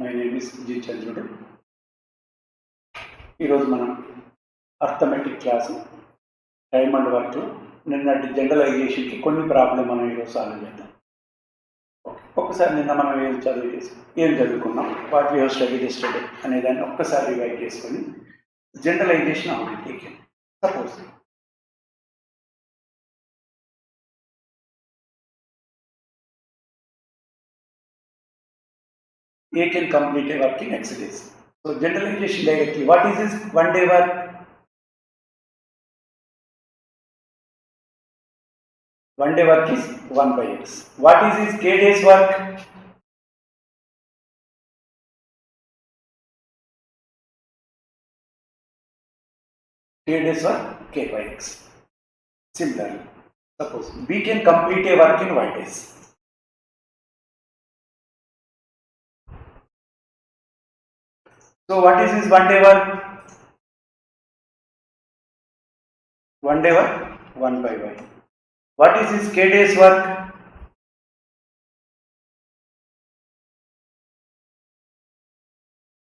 My name is G చంద్రుడు. ఈరోజు మనం అర్థమెటిక్ క్లాసు టైమ్ అండ్ వర్క్లో నిన్నటి జనరలైజేషన్కి కొన్ని ప్రాబ్లం మనం ఈరోజు సాల్వ్ చేద్దాం. ఒక్కసారి నిన్న మనం ఏం చదువుకున్నాం, వాట్ యూ స్టడీ ఎస్టర్డే అనే దాన్ని ఒక్కసారి రివైజ్ చేసుకొని జనరలైజేషన్ అవుతుంది. Suppose A can complete a work in X days. So generalization directly, what is this one day work? One day work is 1 by X. What is his K days work? K days work K by X. Similarly, suppose B can complete a work in Y days. So what is his one day work? One day work 1 by Y. What is his K days work?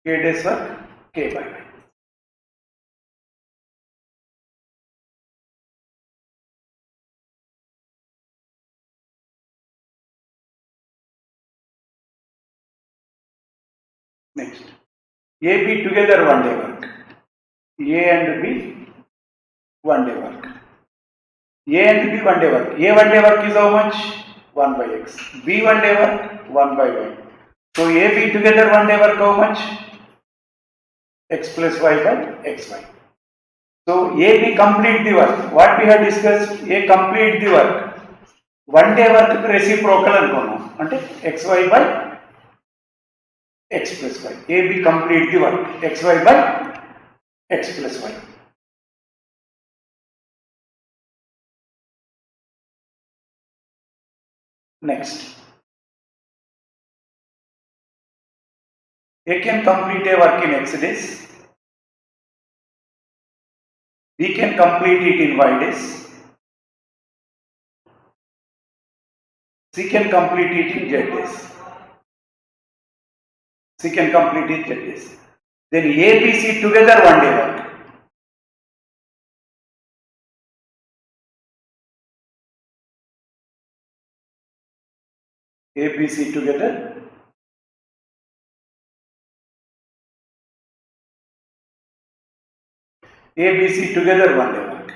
K days work K by Y. Next, A, B together one day work. A and B one day work. A and B one day work. A one day work is how much? 1 by X. B one day work 1 by Y. So A, B together one day work how much? X plus Y by XY. So A, B complete the work. What we have discussed? A complete the work. One day work reciprocal అనుకున్నాం, అంటే XY by X plus Y. A, B complete the work. XY by X plus Y. Next, A can complete a work in X days. B can complete it in Y days. C can complete it in Z days. C can complete it Z days. Then A, B, C together one day work. A, B, C together A, B, C together one day work.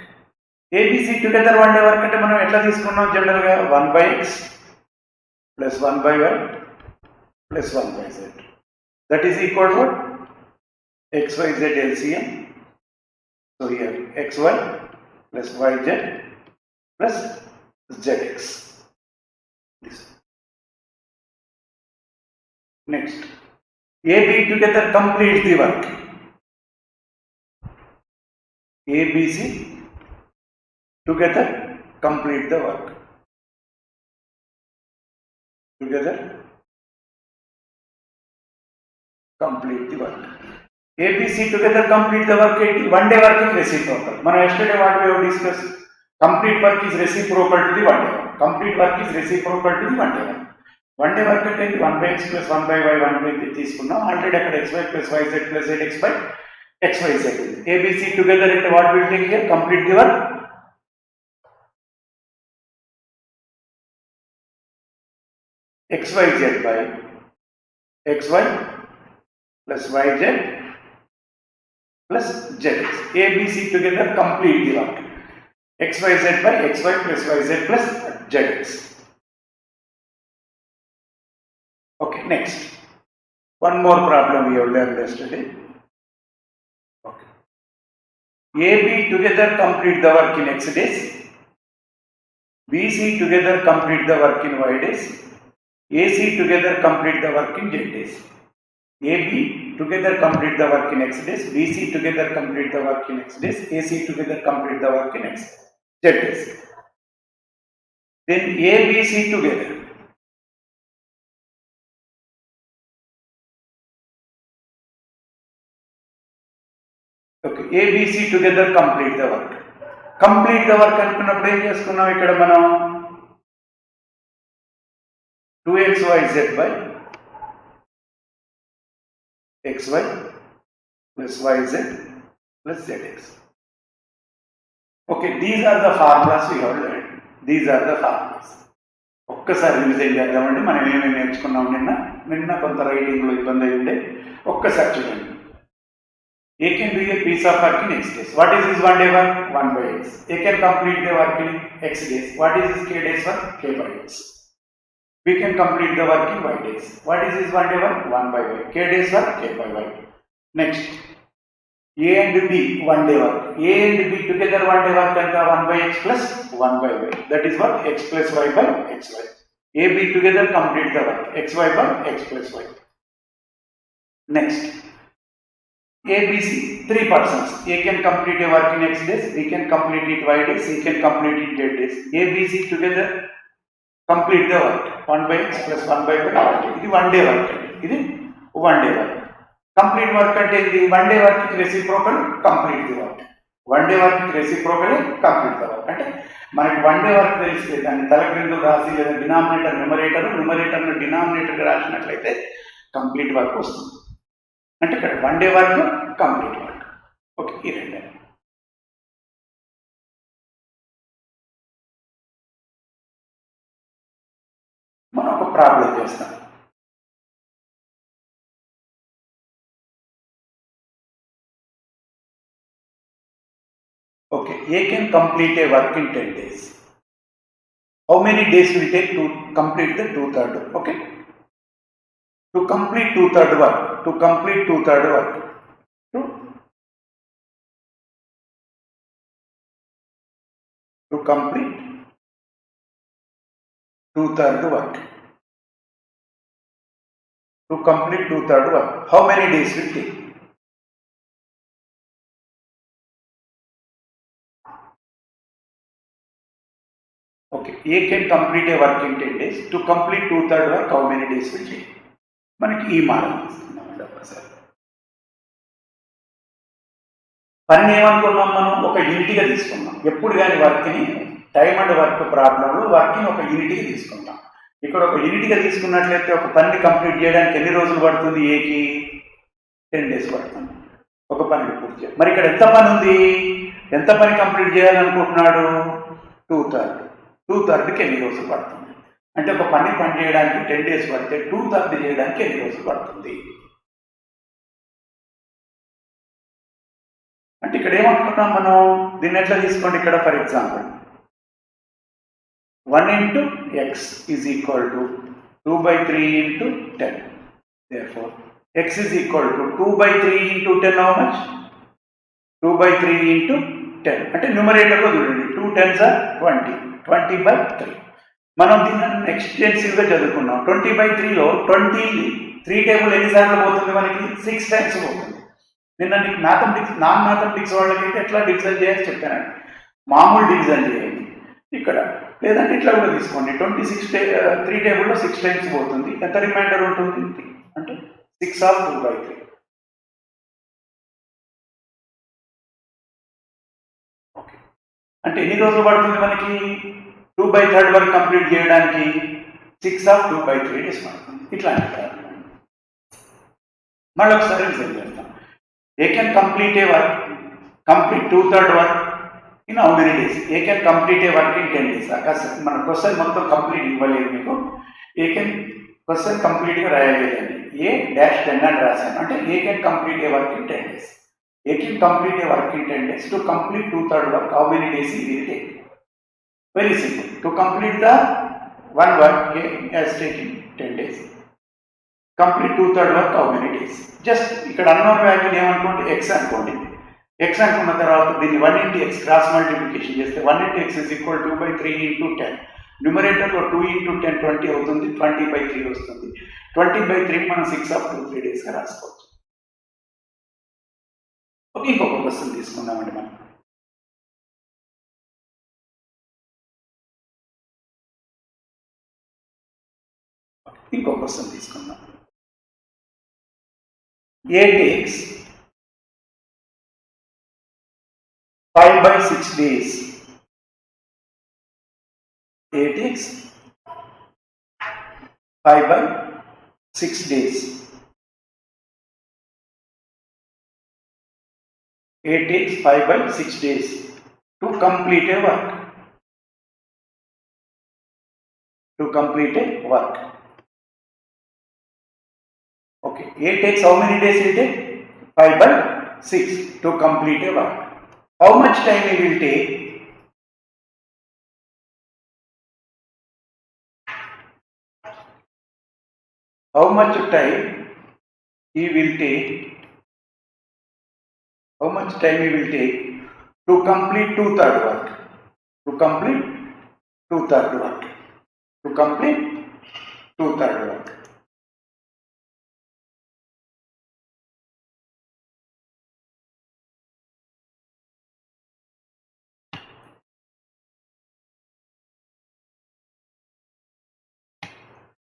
A, B, C together one day work అంటే మనం ఎట్లా తీసుకున్నాం జనరల్గా 1 by X plus 1 by Y plus 1 by Z. That is equal to what? XYZ LCM. So here XY plus YZ plus ZX. This. Next, A, B together complete the work. A, B, C together complete the work. Together complete the work. A, B, C together complete the work. One day work is reciprocal. Man, yesterday what we have discussed, complete work is reciprocal to the one day work. Complete work is reciprocal to the one day work. One day work అంటే 1 by X plus 1 by Y 1 by Z తీసుకున్నాం. 100 అక్కడ XY plus YZ plus ZX by XYZ. A, B, C together అంటే what will take here? Complete the work. XYZ by XY plus YZ plus ZX. A, B, C together complete the work. XYZ by XY plus YZ plus ZX. Okay, next. One more problem we have learned yesterday. Okay. A, B together complete the work in X days. B, C together complete the work in Y days. A, C together complete the work in Z days. A, B together complete the work in X days. B, C together complete the work in X days. A, C together complete the work in Z days. Then A, B, C together. Okay, A, B, C together complete the work. Complete the work అనుకున్నప్పుడు ఏం చేసుకున్నాం ఇక్కడ మనం 2XYZ by xy plus yz plus zx. Okay, these are the formulas we have learned. These are the formulas. ఒక్కసారి revision చేద్దామండి. మనం ఏమేమి నేర్చుకున్నాం నిన్న కొంత రైటింగ్లో ఇబ్బంది అయింది. ఒక్కసారి చూడండి. A can do a piece of work in x days. What is his 1 day work? 1 by x. A can complete the work in x days. What is his k days work? K by x. We can complete the work in y days. What is his 1 day work? 1 by y. K days work? K by y. Next, A and B 1 day work. A and B together 1 day work and 1 by x plus 1 by y. That is what? X plus y by xy. A, B together complete the work. xy by x plus y. Next, A, B, C, 3 persons. A can complete a work in x days, B can complete it y days, C can complete it z days. A, B, C together complete the work. 1 by x plus 1 by y. This is 1 day work. This is 1 day work. Complete work అంటే ఇది 1 day work కి reciprocal complete the work. 1 day work కి reciprocal complete the work. అంటే మనకి 1 day work తెలిస్తే దాన్ని తలక్రిందులు రాసి లేదా డినామినేటర్ న్యూమరేటర్ ను డినామినేటర్ గా రాసినట్లయితే కంప్లీట్ వర్క్ వస్తుంది. అంటే ఇక్కడ 1 day work complete work. Okay, ఈ రెండు. మనం ఒక ప్రాబ్లం చేస్తాం. Okay, A can complete a work in 10 days. How many days will take to complete the 2/3? Okay, to complete 2/3 work, to complete 2/3 work, to complete 2/3 work, to complete 2/3 work, how many days will take? Okay, A can complete a work in 10 days. To complete 2/3 work, how many days will take? మనకి ఈ model తీసుకున్నామండి. ఒకసారి పని ఏమనుకున్నాం, మనం ఒక యూనిట్గా తీసుకున్నాం. ఎప్పుడు కానీ వర్క్ని టైమ్ అండ్ వర్క్ ప్రాబ్లంలో వర్క్ని ఒక యూనిట్గా తీసుకుంటాం. ఇక్కడ ఒక యూనిట్గా తీసుకున్నట్లయితే ఒక పనిని కంప్లీట్ చేయడానికి ఎన్ని రోజులు పడుతుంది? ఏకి 10 days పడుతుంది ఒక పనిని పూర్తి చేయాలి. మరి ఇక్కడ ఎంత పని ఉంది? ఎంత పని కంప్లీట్ చేయాలనుకుంటున్నాడు? 2/3కి ఎన్ని రోజులు పడుతుంది? అంటే ఒక పని చేయడానికి 10 days పడితే 2/3 చేయడానికి ఎన్ని రోజులు పడుతుంది? అంటే ఇక్కడ ఏమనుకున్నాం మనం, దీన్ని ఎట్లా తీసుకోండి. ఇక్కడ for example 1 into x is equal to 2/3 into 10. Therefore, x is equal to 2/3 into 10 how much? 2/3 into 10. అంటే న్యూమరేటర్లో చూడండి, 2 10s are 20. 20/3. మనం దీన్ని ఎక్స్టెన్సివ్గా చదువుకున్నాం. 20/3లో 3 టేబుల్ ఎన్నిసార్లు పోతుంది? మనకి 6 times పోతుంది. నిన్న నీకు నాన్ మ్యాథమెటిక్స్ వాళ్ళకైతే ఎట్లా డివిజన్ చేయాలి చెప్పానండి. మామూలు డివిజన్ చేయండి ఇక్కడ, లేదంటే ఇట్లా కూడా తీసుకోండి. 3 టేబుల్లో 6 times పోతుంది. ఎంత రిమైండర్ ఉంటుంది అంటే 6 of 2/3. ఓకే, అంటే ఎన్ని రోజులు పడుతుంది మనకి 2/3 వరకు కంప్లీట్ చేయడానికి? 6 of 2/3 days పడుతుంది. ఇట్లాంటి మళ్ళీ ఒకసారి రిజల్ట్ చేస్తాం. ఏ can complete a work, complete 2/3 work in how many days? A can complete a work in 10 days. మన క్వశ్చన్ మొత్తం కంప్లీట్ ఇవ్వలేదు మీకు. ఏ కెన్ క్వశ్చన్ కంప్లీట్గా రాయలేదండి. A-10 అని రాశాను. అంటే ఏ can complete a work in 10 days. A can complete a work in 10 days. To complete 2/3 work how many days it will take? Very simple. To complete the one work, A has taken 10 days. Complete 2/3 work how many days? Just ఇక్కడ unknown value ఏమనుకోండి, x అనుకోండి. x అనుకున్న తర్వాత దీన్ని 1 into x cross multiplication చేస్తే 1 into x is equal to 2/3 into 10. న్యూమరేటర్లో 2 into 10 20 అవుతుంది. 20/3 వస్తుంది. 20/3 మనం 6 of 2/3 days గా రాసుకోవచ్చు. ఓకే, ఇంకొక క్వశ్చన్ తీసుకుందామండి మనం. ఇంకో క్వశ్చన్ తీసుకుందాం. A takes 5/6 days. A takes 5/6 days A takes 5 by 6 days to complete a work. To complete a work. Okay. A takes how many days will take? 5 by 6 to complete a work. How much time it will take? How much time he will take? How much time he will take to complete 2/3 work? To complete 2/3 work. To complete 2/3 work.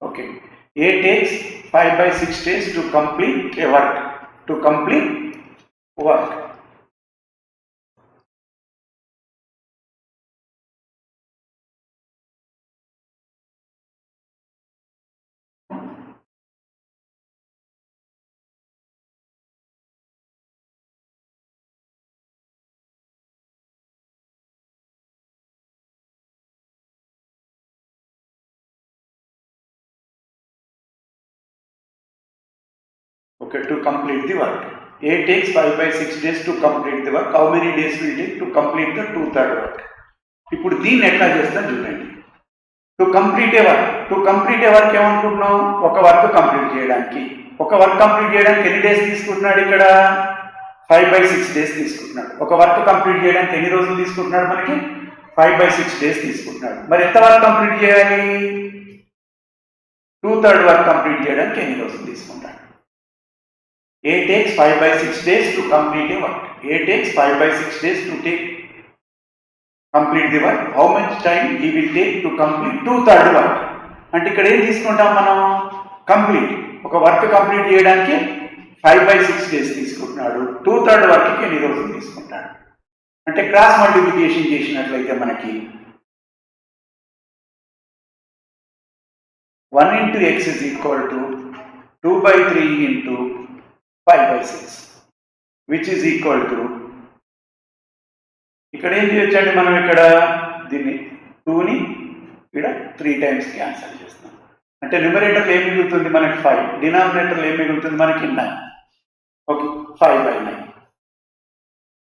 Okay. A takes 5 by 6 days to complete a work. To complete work. Okay, to complete the work. A takes 5 by 6 days to complete the work. How many days will take to complete the 2/3 work? ఇప్పుడు దీన్ని ఎట్లా చేస్తాం చూడండి. To complete a work. To complete a work ఏమనుకుంటున్నాం? ఒక work complete చేయడానికి. ఒక work complete చేయడానికి ఎన్ని డేస్ తీసుకుంటున్నాడు ఇక్కడ? 5 by 6 డేస్ తీసుకుంటున్నాడు. ఒక వర్క్ కంప్లీట్ చేయడానికి ఎన్ని రోజులు తీసుకుంటున్నాడు మనకి? 5 by 6 డేస్ తీసుకుంటున్నాడు. మరి ఎంత వర్క్ కంప్లీట్ చేయాలి? 2/3 వర్క్ కంప్లీట్ చేయడానికి ఎన్ని రోజులు తీసుకుంటాడు? A takes 5 by 6 days to complete a work. A takes 5 by 6 days to complete the work. How much time he will take to complete 2/3 work? అంటే ఇక్కడ ఏం తీసుకుంటాం మనం? కంప్లీట్. ఒక వర్క్ కంప్లీట్ చేయడానికి 5 by 6 డేస్ తీసుకుంటున్నాడు. 2/3 వర్క్కి ఎన్ని రోజులు తీసుకుంటాడు? అంటే క్రాస్ మల్టిప్లికేషన్ చేసినట్లయితే మనకి 1 into x is equal to 2 by 3 into 5 by 6 which is equal to, ఇక్కడ ఏం చేయొచ్చండి మనం? ఇక్కడ దీన్ని 2ని ఇక్కడ 3 times క్యాన్సిల్ చేస్తాం. అంటే న్యూమరేటర్లో ఏం మిగులుతుంది మనకి? 5. డినామినేటర్లో ఏం మిగులుతుంది మనకి? 9. Okay, 5 by 9.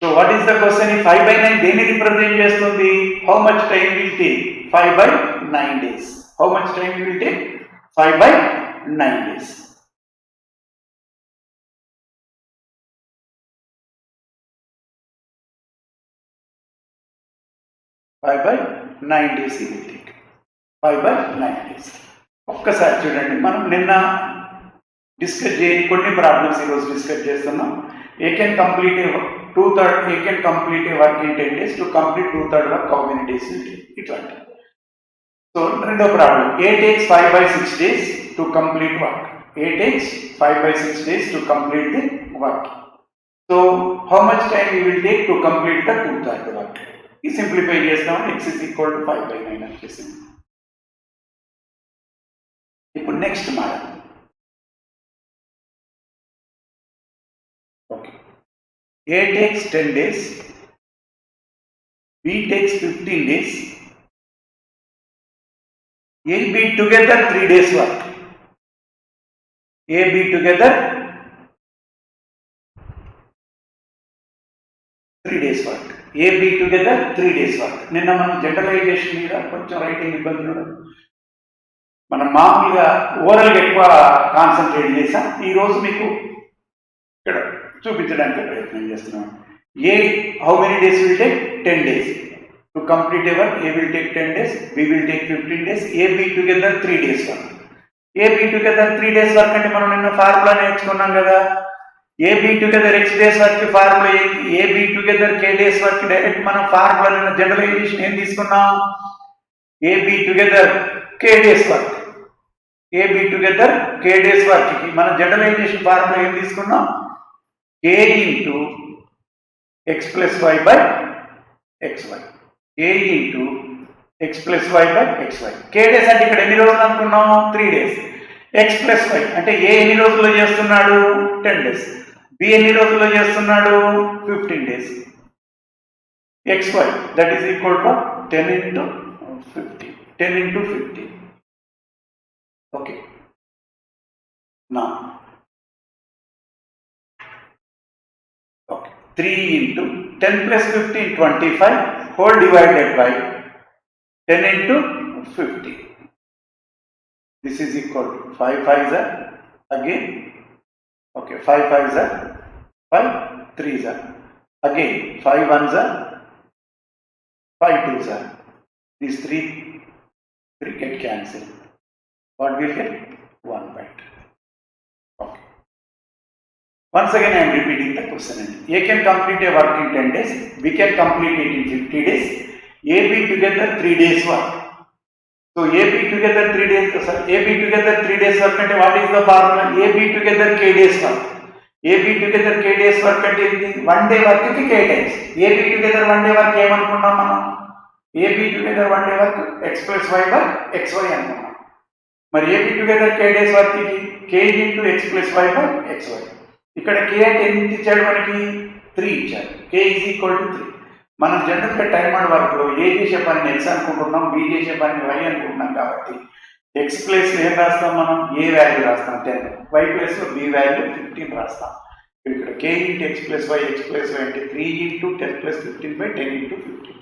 So what is the question? ఈ 5 by 9 దేన్ని రిప్రజెంట్ చేస్తుంది? How much time will take? 5 by 9 days. How much time will take? 5 by 9 days. 5 by 9 days he will take. 5 by 9 days. ఒక్కసారి చూడండి, మనం నిన్న డిస్కస్ చేయని కొన్ని problems ఈరోజు డిస్కస్ చేస్తున్నాం. ఏ can complete A 2/3 A can complete a work in 10 days. To complete 2/3 work how many days will take? ఇట్లాంటి. So రెండో problem, A takes 5 by 6 days to complete work. A takes 5 by 6 days to complete the work. So how much time you will take to complete the 2/3 work? ఈ simplify చేస్తామని x is equal to 5 by 9 అని చేసింది. ఇప్పుడు next model. Okay, A takes 10 days, B takes 15 days, A, B together 3 days work. A, B together 3 days work. A, B together 3 days work. నిన్న మనం generalisation మీద కొంచెం writing ఇబ్బందులు మనం మామూలుగా ఓరల్గా ఎక్కువ కాన్సన్ట్రేట్ చేసాం. ఈరోజు మీకు ఇక్కడ చూపించడానికి ప్రయత్నం చేస్తున్నాం. A how many days will take? 10 days to complete a work. A will take 10 days, B will take 15 days, A, B together 3 days work. A, B together 3 days work అంటే మనం నిన్న ఫార్ములా నేర్చుకున్నాం కదా. A, B together x days work formula ఏంటి? A, B together k days work. Direct మనం formula నిన్న generalization ఏం తీసుకున్నాం? A, B together k days work. A, B together k days work కి మన జనరలైజేషన్ ఫార్ములా ఏం తీసుకున్నాం? K into x plus y by xy. K into x plus y by xy. K days అంటే ఇక్కడ ఎన్ని రోజులు అనుకున్నాం? 3 days. x plus y అంటే ఏ ఎన్ని రోజుల్లో చేస్తున్నాడు? 10 days. బి ఎన్ని రోజుల్లో చేస్తున్నాడు? 15 days. XY that is equal to 10 into 50. 10 into 50. Okay. Now, okay, 3 into 10 plus 15, 25 whole divided by 10 into 50. This is equal to 5 5s are again. Okay, 5 5s are 5 3s are again 5 1s are 5 2s are. These three get cancelled. What will get? 1 by 2. Okay. Once again I am repeating the question. A can complete a work in 10 days. B can complete it in 50 days. A, B together 3 days work. So A, B together 3 days. A, B together 3 days work. And what is the formula? A, B together K days work. A, B together K days work అంటే 1 day work కి K days. A, B together 1 day work ఏమనుకున్నాం మనం? A, B together 1 day work X plus Y by XY అనుకున్నాం. మరి A, B together K days work కి K into X plus Y by XY. ఇక్కడ K అంటే ఎంత ఇచ్చాడు మనకి? 3 ఇచ్చాడు. K is equal to 3. మనం జనరల్గా టైమ్ అండ్ వర్క్లో ఏ చేసే పనిని X అనుకుంటున్నాం, B చేసే పనిని Y అనుకుంటున్నాం కాబట్టి X ప్లేస్లో ఏం రాస్తాం మనం? ఏ వాల్యూ రాస్తాం 10, Y ప్లేస్లో B వాల్యూ 15 రాస్తాం. ఇక్కడ K into X plus Y అంటే 3 into 10 plus 15 by 10 into 15.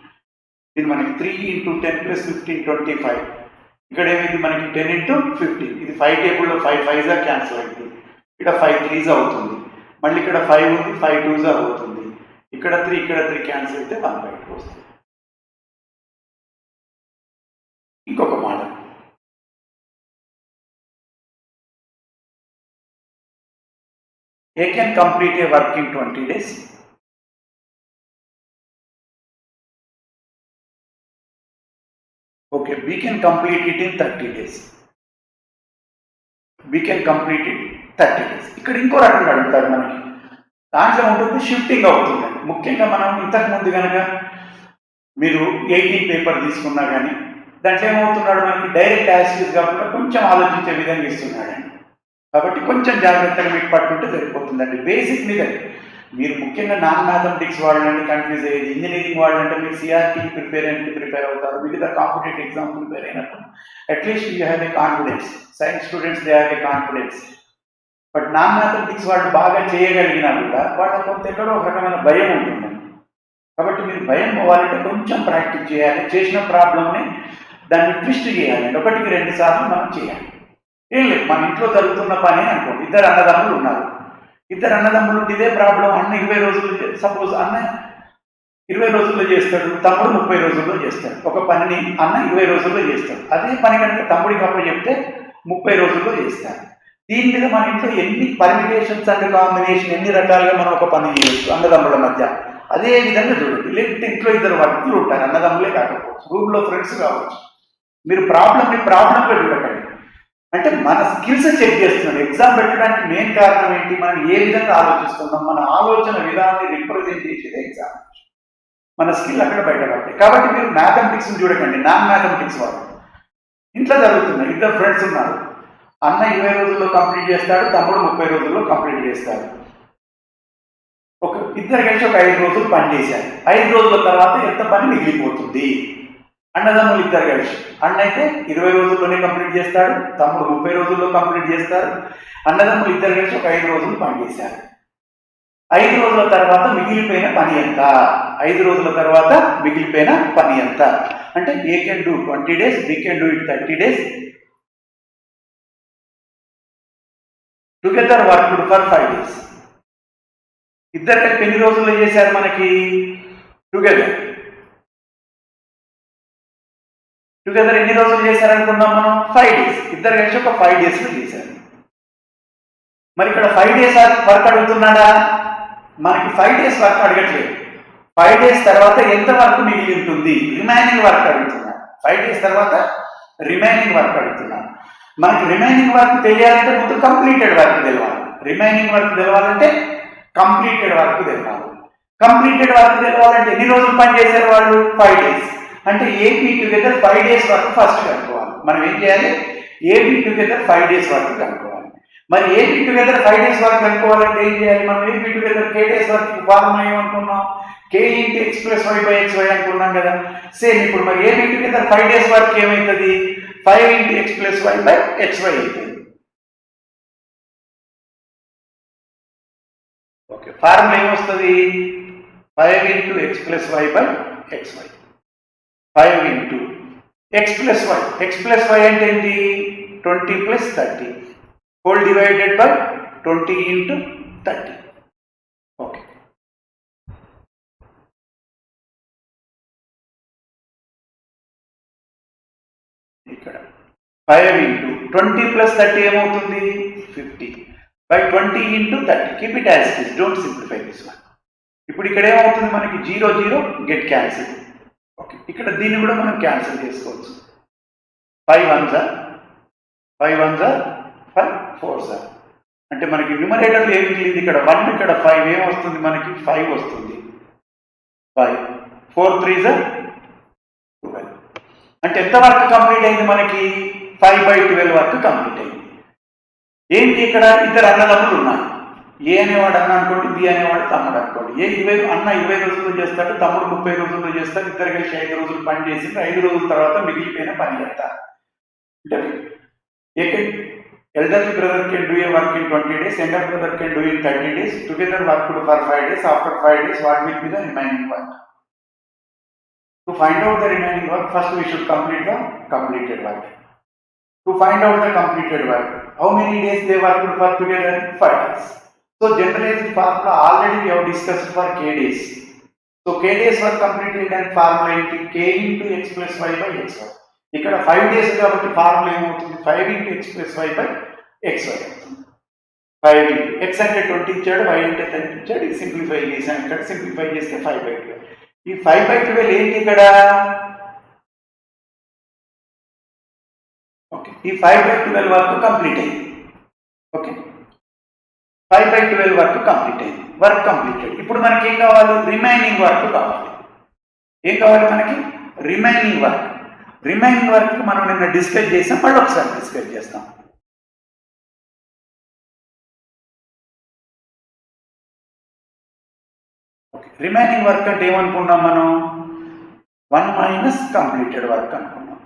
ఇది మనకి 3 into 10 plus 15 25. ఇక్కడ ఏమైంది మనకి 10 into 15. ఇది 5 టేబుల్లో 5 5s క్యాన్సిల్ అవుతుంది. ఇక్కడ 5 3s అవుతుంది. మళ్ళీ ఇక్కడ 5 ఉంది, 5 2s అవుతుంది. ఇక్కడ 3 క్యాన్సిల్ అయితే 1 by 2 వస్తుంది. ఇంకొక model. A can complete a work in 20 days. Okay, B can complete it in 30 days. B can complete it 30 days. ఇక్కడ ఇంకో రకంగా అడుగుతాడు మనకి. దాంట్లో ఉంటుంది షిఫ్టింగ్ అవుతుంది. ముఖ్యంగా మనం ఇంతకుముందు కనుక మీరు 18 పేపర్ తీసుకున్నా కానీ దాంట్లో ఏమవుతున్నాడు మనకి డైరెక్ట్ యాసిటీస్ కాకుండా కొంచెం ఆలోచించే విధంగా ఇస్తున్నాడండి. కాబట్టి కొంచెం జాగ్రత్తగా మీకు పట్టుకుంటే సరిపోతుందండి. బేసిక్ మీద మీరు ముఖ్యంగా నాన్ మ్యాథమెటిక్స్ వాళ్ళంటే కన్ఫ్యూజ్ అయ్యేది. ఇంజనీరింగ్ వాళ్ళంటే మీరు సిఆర్టీ ప్రిపేర్ అవుతారు. మిగతా కాంపిటేటివ్ ఎగ్జామ్ ప్రిపేర్ అయినప్పుడు at least you have a confidence. Science students they have a confidence. But non mathematics వాళ్ళు బాగా చేయగలిగినా కూడా వాళ్ళకి కొంత ఎక్కడో ఒక రకమైన భయం ఉంటుందండి. కాబట్టి మీరు భయం పోవాలంటే కొంచెం ప్రాక్టీస్ చేయాలి. చేసిన ప్రాబ్లమ్ని దాన్ని ట్విస్ట్ చేయాలండి. 1కి 2 సార్లు మనం చేయాలి. ఏం లేదు, మన ఇంట్లో జరుగుతున్న పని అనుకోండి. 2 అన్నదమ్ములు ఉన్నారు. 2 అన్నదమ్ములు ఇదే ప్రాబ్లం. అన్న 20 రోజులు, సపోజ్ అన్న 20 రోజుల్లో చేస్తాడు, తమ్ముడు 30 రోజుల్లో చేస్తాడు. ఒక పనిని అన్న 20 రోజుల్లో చేస్తాడు. అదే పని కనుక తమ్ముడికి అప్పుడు చెప్తే 30 రోజుల్లో చేస్తాడు. దీని మీద మన ఇంట్లో ఎన్ని పర్మిటేషన్స్ అండ్ కాంబినేషన్, ఎన్ని రకాలుగా మనం ఒక పని చేయొచ్చు అన్నదమ్ముల మధ్య. అదే విధంగా చూడండి. లేకపోతే ఇంట్లో 2 వ్యక్తులు ఉంటారు, అన్నదమ్ములే కాకపోవచ్చు, రూమ్లో ఫ్రెండ్స్ కావచ్చు. మీరు ప్రాబ్లంగా చూడకండి. అంటే మన స్కిల్స్ చెక్ చేస్తున్నాడు. ఎగ్జామ్ పెట్టడానికి మెయిన్ కారణం ఏంటి? మనం ఏ విధంగా ఆలోచిస్తున్నాం, మన ఆలోచన విధానాన్ని రిప్రజెంట్ చేసేది ఎగ్జామ్. మన స్కిల్ అక్కడ బయటపడతాయి. కాబట్టి మీరు మ్యాథమెటిక్స్ని చూడకండి, నాన్ మ్యాథమెటిక్స్ వాళ్ళు. ఇంట్లో జరుగుతున్నాయి. 2 ఫ్రెండ్స్ ఉన్నారు. అన్న 20 రోజుల్లో కంప్లీట్ చేస్తాడు, తమ్ముడు 30 రోజుల్లో కంప్లీట్ చేస్తాడు. ఇద్దరు కలిసి ఒక 5 రోజులు పని చేశారు. 5 రోజుల తర్వాత ఎంత పని మిగిలిపోతుంది? అన్నదమ్ములు 2 కలిసి, అన్న అయితే 20 రోజుల్లోనే కంప్లీట్ చేస్తాడు, తమ్ముడు 30 రోజుల్లో కంప్లీట్ చేస్తారు. అన్నదమ్ములు 2 కలిసి ఒక 5 రోజులు పని చేశారు. 5 రోజుల తర్వాత మిగిలిపోయిన పని ఎంత? 5 రోజుల తర్వాత మిగిలిపోయిన పని ఎంత? అంటే A can do 20 days, B can do it 30 days. Together worked for 5 days. ఇద్దరు కలిపి ఎన్ని రోజుల్లో చేశారు మనకి? టుగెదర్ ఎన్ని రోజులు చేశారనుకున్నాం మనం? 5 days. ఇద్దరు కలిసి ఒక 5 daysలో చేశారు. మరి ఇక్కడ 5 days వర్క్ అడుగుతున్నాడా? మనకి 5 days వర్క్ అడగట్లేదు. 5 days తర్వాత ఎంత వర్క్ మిగిలి ఉంటుంది? రిమైనింగ్ వర్క్ అడుగుతున్నాడు. 5 days తర్వాత రిమైనింగ్ వర్క్ అడుగుతున్నాడు. మనకి రిమైనింగ్ వర్క్ తెలియాలంటే ముందు కంప్లీటెడ్ వర్క్ తెలవాలి. రిమైనింగ్ వర్క్ తెలవాలంటే కంప్లీటెడ్ వర్క్ తెలవాలి. కంప్లీటెడ్ వర్క్ తెలవాలంటే ఎన్ని రోజులు పని చేశారు వాళ్ళు? 5 days. అంటే AP together 5 days work first కనుక్కోవాలి. మనం ఏం చేయాలి? ఏపీ టుగెదర్ 5 days వర్క్ కనుక్కోవాలి. మరి ఏపీ టుగెదర్ 5 డేస్ వర్క్ అనుకోవాలంటే ఏం చేయాలి? మనం AB together k days work formula ఏమనుకున్నాం? k into x plus y by x y అనుకున్నాం కదా. సేమ్ ఇప్పుడు మరి ఏపీ టుగెదర్ 5 డేస్ వర్క్ ఏమవుతుంది? 5 into x plus y by x y అవుతుంది. ఓకే, ఫార్ములా ఏమొస్తుంది? 5 into x plus y by x y. 5 into x plus y. X plus y అంటే ఏంటి? 20 plus 30 whole divided by 20 into 30. Okay, ఇక్కడ 5 into 20 plus 30 ఏమవుతుంది? 50 by 20 into 30. Keep it as it is, don't simplify this one. ఇప్పుడు ఇక్కడ ఏమవుతుంది మనకి? 0 0 get cancel. Okay, ఇక్కడ దీన్ని కూడా మనం క్యాన్సిల్ చేసుకోవచ్చు. 5 1 జా 5 1 జా 5 4 జా. అంటే మనకి న్యూమరేటర్లో ఏమి మిగిలింది? ఇక్కడ 1, ఇక్కడ 5 ఏమొస్తుంది మనకి? 5 వస్తుంది. 5 4 3 జా 12. అంటే ఎంత వర్క్ కంప్లీట్ అయింది మనకి? 5/12 వర్క్ కంప్లీట్ అయింది. ఏంటి ఇక్కడ? ఇద్దరు అన్నదమ్ములు ఉన్నారు. ఏ అనేవాడు అన్న అనుకోండి, బి అనేవాడు తమ్ముడు అనుకోండి. అన్న 20 రోజుల్లో చేస్తాడు, తమ్ముడు 30 రోజుల్లో చేస్తాడు. ఇద్దరు కలిసి 5 రోజులు పని చేసి 5 రోజుల తర్వాత మిగిలిపోయిన పని చేస్తారు. అంటే elderly brother can do a work in 20 days, younger brother can do in 30 days. Together worked for 5 days. After 5 days, what will be the remaining work? To find out the remaining work, first we should complete the completed work. To find out the completed work, how many days they worked for together? 5 days. So generalized formula already we have discussed for k days. So k days work completed and formula into k into x plus y by x y. ఇక్కడ 5 days కాబట్టి formula ఏమవుతుంది? 5 into x plus y by x y అవుతుంది. 5 into X అంటే 20 ఇచ్చాడు, why అంటే 10 ఇచ్చాడు. ఇది simplify చేశాను. ఇక్కడ సింప్లిఫై చేస్తే 5/12. ఈ 5/12 ఏంటి ఇక్కడ? ఓకే, ఈ 5/12 వర్క్ కంప్లీట్ అయింది. ఓకే, 5/12 వర్క్ కంప్లీట్ అయింది. Work completed. ఇప్పుడు మనకి ఏం కావాలి? రిమైనింగ్ వర్క్ కావాలి. ఏం కావాలి మనకి? Remaining work. రిమైనింగ్ వర్క్ మనం నిన్న డిస్కస్ చేసాం, మళ్ళీ ఒకసారి డిస్కస్ చేస్తాం. ఓకే, రిమైనింగ్ వర్క్ అంటే ఏమనుకున్నాం మనం? 1 మైనస్ కంప్లీటెడ్ వర్క్ అనుకున్నాం.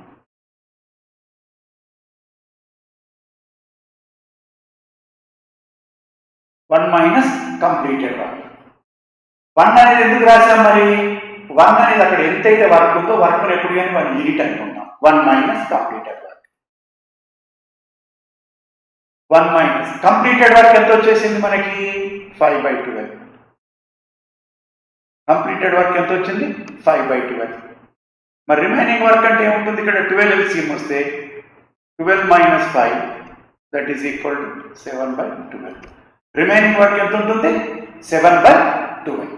One minus completed work. 1 అనేది ఎందుకు రాసాం మరి? 1 అనేది అక్కడ ఎంతైతే వర్క్ ఉందో వర్క్ ఎప్పుడు కానీ 1 యూనిట్ అనుకుంటాం. 1 minus completed work. 1 minus completed work ఎంత వచ్చేసింది మనకి? 5/12. కంప్లీటెడ్ వర్క్ ఎంత వచ్చింది? 5/12. మరి రిమైనింగ్ వర్క్ అంటే ఏముంటుంది? ఇక్కడ 12 LCM వస్తే 12 minus 5 that is equal to 7/12. Remaining work ఎంత ఉంటుంది? 7/12.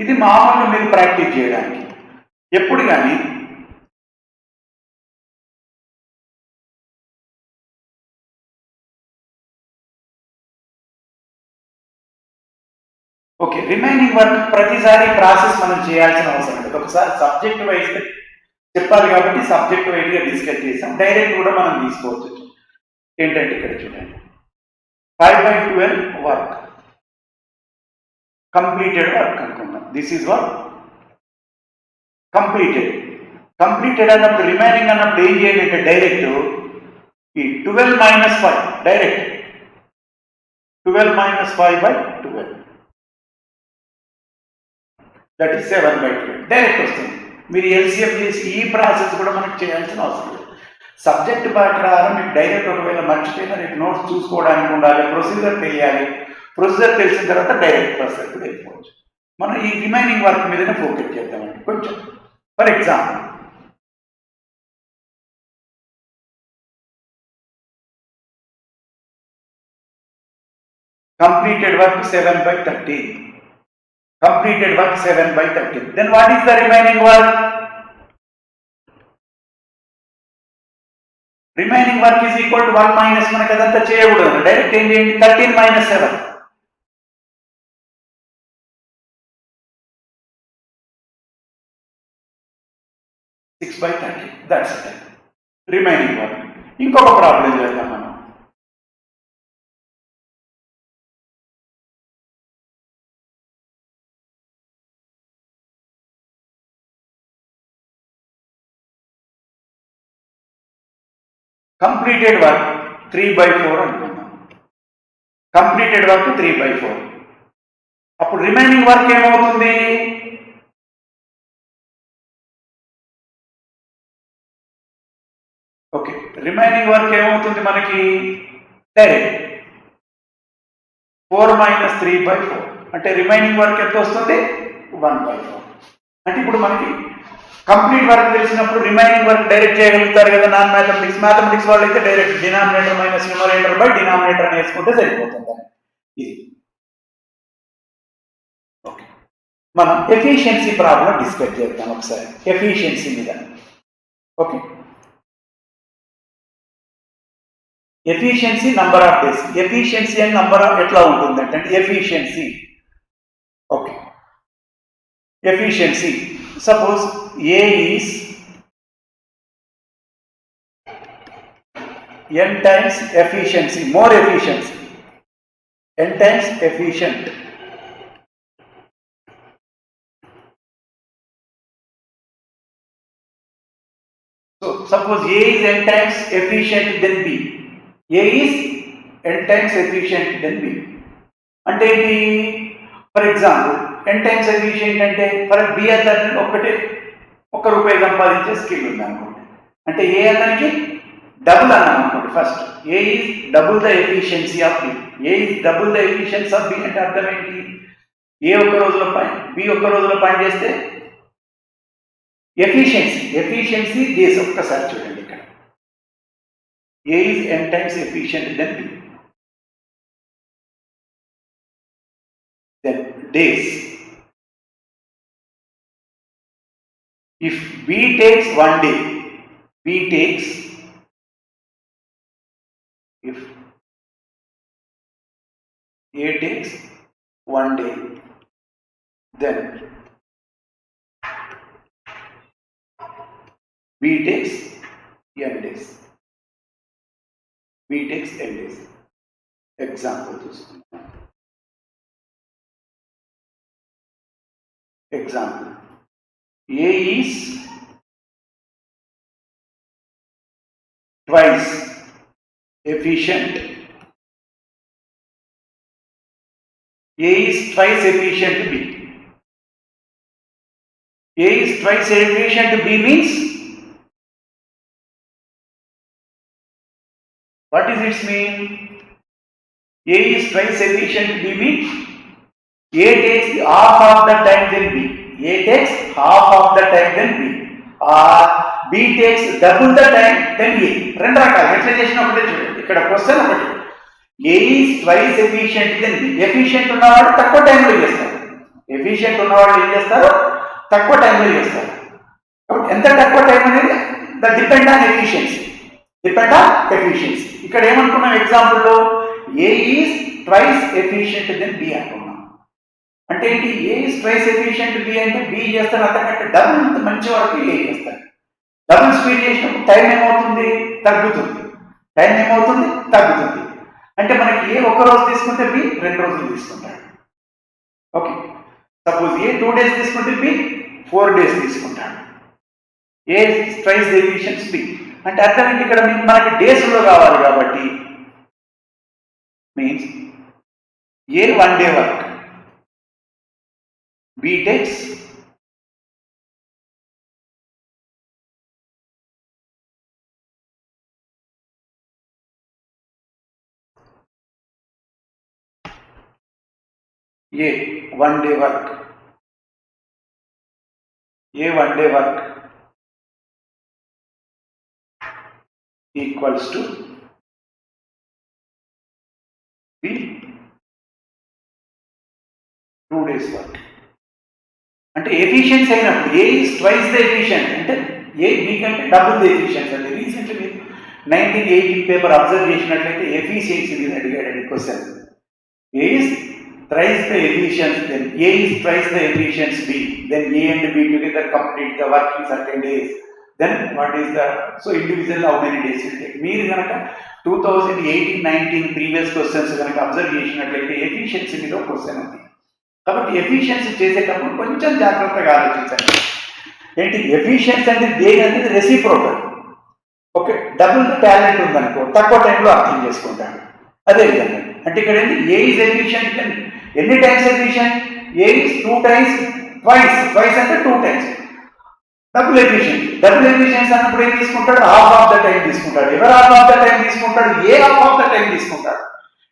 ఇది మామూలుగా మీరు ప్రాక్టీస్ చేయడానికి. ఎప్పుడు కానీ ఓకే, రిమైనింగ్ వర్క్ ప్రతిసారి ప్రాసెస్ మనం చేయాల్సిన అవసరం లేదు. ఒకసారి సబ్జెక్ట్ వైజ్ చెప్పాలి కాబట్టి సబ్జెక్ట్ వైజ్గా డిస్కస్ చేసాం. డైరెక్ట్ కూడా మనం తీసుకోవచ్చు. ఏంటంటే ఇక్కడ చూడండి, 5/12 వర్క్ కంప్లీటెడ్ వర్క్ అనుకుందాం. This is work completed. Completed అన్నప్పుడు రిమైనింగ్ అన్నప్పుడు ఏం చేయాలి అంటే డైరెక్ట్ ఈ 12 minus 5 direct 12 minus 5/12 that is 7/12 direct వస్తుంది. మీరు ఎల్సిఎం చేసి ఈ ప్రాసెస్ కూడా మనకు చేయాల్సిన అవసరం లేదు. సబ్జెక్ట్ ప్రకారం మీకు డైరెక్ట్ ఒకవేళ మర్చిపోయినా రేపు నోట్స్ చూసుకోవడానికి ఉండాలి, ప్రొసీజర్ తెలియాలి. ప్రొసీజర్ తెలిసిన తర్వాత డైరెక్ట్ ప్రాసెస్ కూడా వెళ్ళిపోవచ్చు. మనం ఈ రిమైనింగ్ వర్క్ మీదనే ఫోకస్ చేద్దామండి కొంచెం. For example completed work 7/13. Completed work 7/13. Then what is the remaining work? Remaining work is equal to 1 minus మనకు అదంతా చేయకూడదు. డైరెక్ట్ ఏం చేయండి? 13 minus 7. 6/30. That's it. Remaining work. ఇంకొక ప్రాబ్లం చేద్దాం మనం. కంప్లీటెడ్ వర్క్ 3/4 అనుకున్నాం. Completed work 3/4. అప్పుడు రిమైనింగ్ వర్క్ ఏమవుతుంది? ఓకే, రిమైనింగ్ వర్క్ ఏమవుతుంది మనకి? డైరెక్ట్ 4 - 3/4 అంటే రిమైనింగ్ వర్క్ ఎంత వస్తుంది? 1/4. అంటే ఇప్పుడు మనకి కంప్లీట్ వర్క్ తెలిసినప్పుడు రిమైనింగ్ వర్క్ డైరెక్ట్ చేయగలుగుతారు కదా నాన్ మ్యాథమెటిక్స్ వాళ్ళు అయితే direct denominator minus numerator by denominator వేసుకుంటే సరిపోతుంది. ఇది ఓకే. మనం ఎఫిషియన్సీ ప్రాబ్లం డిస్కస్ చేద్దాం ఒకసారి, ఎఫిషియన్సీ మీద. Okay, efficiency number of days. Efficiency అని నంబర్ ఆఫ్ ఎట్లా ఉంటుందంటే efficiency. Okay, efficiency suppose A is n times efficiency, more efficiency, n times efficient. So suppose A is n times efficient than B. A is n times efficient than B. అంటే ఏంటి? For example n times efficient అంటే for B అతనికి ₹1 సంపాదించే skill ఉంది అనుకోండి. అంటే ఏ అతనికి double అన్నాం అనుకోండి. First A is double the efficiency of B. A is double the efficiency of B అంటే అర్థం ఏంటి? ఏ ఒక్క రోజులో పని, బి ఒక్క రోజులో పని చేస్తే ఎఫిషియన్సీ డేస్. ఒక్కసారి చూడండి ఇక్కడ, A is n times efficient then B, then days. If B takes 1 day, if A takes 1 day, then B takes n days. Example చూసుకుందాం. Example, A is twice efficient. A is twice efficient to B. A is twice efficient to B means, what does it mean? A is twice efficient to B means A takes half of the time than B. A takes half of the time than B, or B takes double the time than A. రెండు రకాలు ఎట్లా చేసినా ఒకటే చూడండి. ఇక్కడ question ఒకటి, A is twice efficient than B. Efficient ఉన్నవాడు తక్కువ టైంలో చేస్తారు. ఎఫిషియెంట్ ఉన్నవాడు ఏం చేస్తారు? తక్కువ టైంలో చేస్తారు. కాబట్టి ఎంత తక్కువ టైం అనేది ద డిపెండ్ ఆన్ ఎఫిషియన్సీ. ఇక్కడ ఏమనుకున్నాం ఎగ్జాంపుల్లో? A is twice efficient than B అనుకున్నాం. అంటే ఏంటి? A is twice efficient B అంటే బి చేస్తారు అంతకంటే డబుల్ మంచి వరకు ఏ చేస్తారు. డబుల్ స్పీడ్ చేసినప్పుడు టైం ఏమవుతుంది? తగ్గుతుంది. అంటే మనకి ఏ ఒక్క రోజు తీసుకుంటే బి 2 రోజులు తీసుకుంటాడు. ఓకే, సపోజ్ ఏ 2 days తీసుకుంటే బి 4 days తీసుకుంటాడు. ఏ ట్వైస్ ద ఎఫిషియన్సీ బి అంటే అర్థం ఏంటి? ఇక్కడ మనకి డేస్లో కావాలి కాబట్టి means A 1 day work, B takes A 1 day work, equals to B 2 days work. అంటే ఎఫిషియన్సీ అయినప్పుడు A is twice the efficient అంటే ఏ బి కంటే డబుల్ ద ఎఫిషియన్సీ. అంటే రీసెంట్లీ మీరు 1918 పేపర్ అబ్జర్వ్ చేసినట్లయితే ఎఫిషియన్సీ మీద అడిగాడండి question. A is thrice the efficiency, then A is twice the efficiency B, then A and B together complete the work in certain days. Then what is the, so individual how many days will take? మీరు కనుక 2018-19 previous questions కనుక observe చేసినట్లయితే efficiency మీద question ఉంది. కాబట్టి efficiency చేసేటప్పుడు కొంచెం జాగ్రత్తగా ఆలోచించండి. ఏంటి ఎఫిషియన్సీ అంటే దేని అనేది రెసిప్రోకల్. ఓకే, డబుల్ టాలెంట్ ఉందనుకో తక్కువ టైంలో అర్థం చేసుకుంటాడు. అదే విధంగా అంటే ఇక్కడ ఏంటి, ఏ ఈజ్ ఎఫిషియంట్ ఎన్ని times efficient, A is 2 times, twice అంటే 2 టైమ్స్. డబుల్ ఎఫిషియన్సీ అన్నప్పుడు ఏం తీసుకుంటాడు, హాఫ్ ఆఫ్ ద టైం తీసుకుంటాడు. ఎవరు హాఫ్ ఆఫ్ ద టైం తీసుకుంటాడు, ఏ హాఫ్ ఆఫ్ ద టైం తీసుకుంటాడు.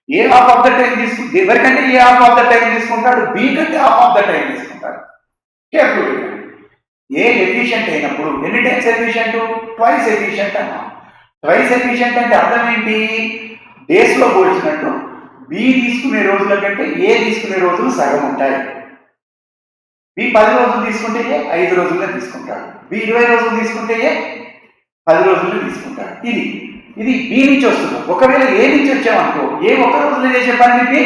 ఏ హాఫ్ ఆఫ్ ద టైం తీసుకుంటే ఎవరికంటే ఏ హాఫ్ ఆఫ్ ద టైం తీసుకుంటాడు, బి కంటే హాఫ్ ఆఫ్ ద టైం తీసుకుంటాడు. కేర్ఫుల్. ఏ ఎఫిషియంట్ అయినప్పుడు ఎన్ని టైమ్స్ ఎఫిషియంట్, ట్వైస్ ఎఫిషియంట్ అన్నాం. ట్వైస్ ఎఫిషియంట్ అంటే అర్థం ఏంటి, డేస్లో పోల్చినట్టు బి తీసుకునే రోజుల కంటే ఏ తీసుకునే రోజులు సగం ఉంటాయి. బి 10 రోజులు తీసుకుంటే ఏ 5 రోజుల్లో తీసుకుంటాడు. బి 20 రోజులు తీసుకుంటే ఏ 10 రోజుల్లో తీసుకుంటాడు. ఇది బి నుంచి వస్తుంది. ఒకవేళ ఏ నుంచి వచ్చామనుకో, ఏ 1 రోజులో చేసే పని బి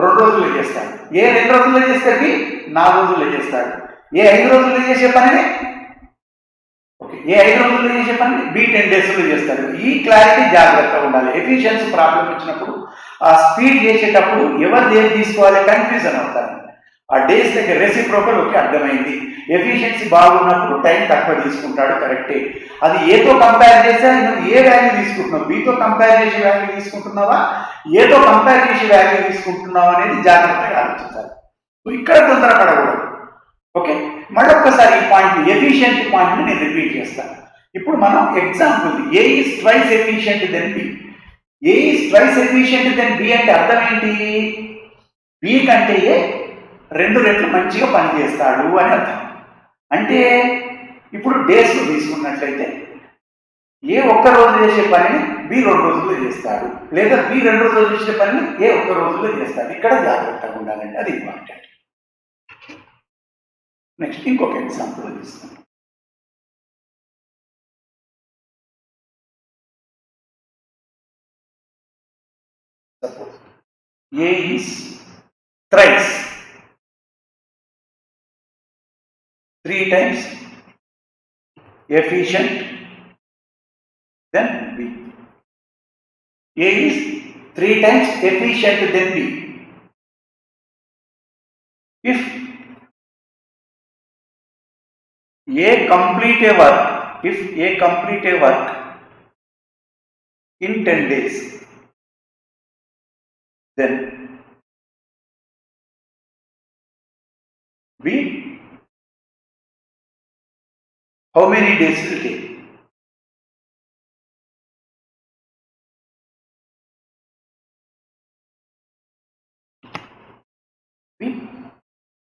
2 రోజుల్లో చేస్తాడు. ఏ 2 రోజుల్లో చేస్తే బి 4 రోజుల్లో చేస్తాడు. ఏ 5 రోజుల్లో చేసే పనిని ఏ 5 రోజుల్లో చేసే పని బి 10 డేస్లో చేస్తాడు. ఈ క్లారిటీ జాగ్రత్తగా ఉండాలి. ఎఫిషియన్సీ ప్రాబ్లం వచ్చినప్పుడు ఆ స్పీడ్ చేసేటప్పుడు ఎవరు ఏది తీసుకోవాలి కన్ఫ్యూజన్ అవుతారు. ఆ డేస్ దగ్గర రెసిప్రోకల్ ఓకే అర్థమైంది. ఎఫిషియన్సీ బాగున్నప్పుడు టైం తక్కువ తీసుకుంటాడు, కరెక్టే. అది ఏతో కంపేర్ చేస్తే నువ్వు ఏ వాల్యూ తీసుకుంటున్నావు, బీతో కంపేర్ చేసే వాల్యూ తీసుకుంటున్నావా, ఏతో కంపేర్ చేసే వాల్యూ తీసుకుంటున్నావా అనేది జాగ్రత్తగా ఆలోచించాలి. ఇక్కడ తొందరపడకూడదు. ఓకే, మరొకసారి ఈ పాయింట్ ఎఫిషియెంట్ పాయింట్ని నేను రిపీట్ చేస్తాను. ఇప్పుడు మనం example A is twice efficient then B. A is twice efficient then B అంటే అర్థం ఏంటి, బి కంటే ఏ 2 రెట్లు మంచిగా పనిచేస్తాడు అని అర్థం. అంటే ఇప్పుడు డేస్లో తీసుకున్నట్లయితే ఏ 1 రోజు చేసే పనిని బి 2 రోజుల్లో చేస్తాడు, లేదా బి 2 రోజులు చేసే పనిని ఏ 1 రోజుల్లో చేస్తాడు. ఇక్కడ జాగ్రత్తగా ఉండాలంటే అది ఇంపార్టెంట్. నెక్స్ట్ ఇంకొక ఎగ్జాంపుల్ తీస్తాను. Suppose A is thrice 3 times efficient than B. A is 3 times efficient than B. If A complete a work in 10 days, then B how many days will take?